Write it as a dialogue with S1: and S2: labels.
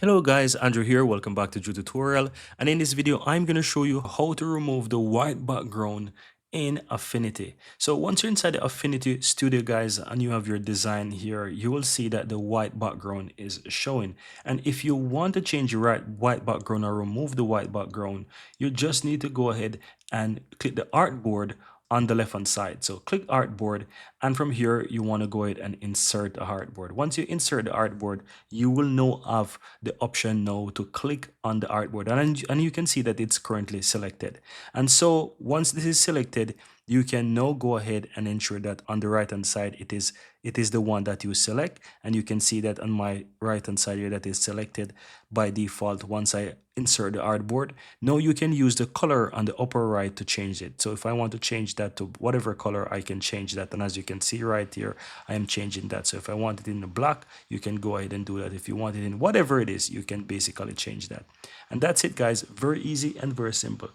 S1: Hello guys, Andrew here. Welcome back to Drew Tutorial. And in this video, I'm going to show you how to remove the white background in Affinity. So once you're inside the Affinity Studio, guys, and you have your design here, you will see that the white background is showing. And if you want to change your white background or remove the white background, you just need to go ahead and click the artboard on the left hand side. So click artboard, and from here you want to go ahead and insert a artboard. Once you insert the artboard, you will now have the option now to click on the artboard, and you can see that it's currently selected. And so once this is selected, you can now go ahead and ensure that on the right hand side it is the one that you select, and you can see that on my right hand side here that is selected by default once I insert the artboard. Now you can use the color on the upper right to change it. So if I want to change that to whatever color, I can change that, and as you can see right here, I am changing that. So if I want it in the black, you can go ahead and do that. If you want it in whatever it is, you can basically change that. And that's it, guys. Very easy and very simple.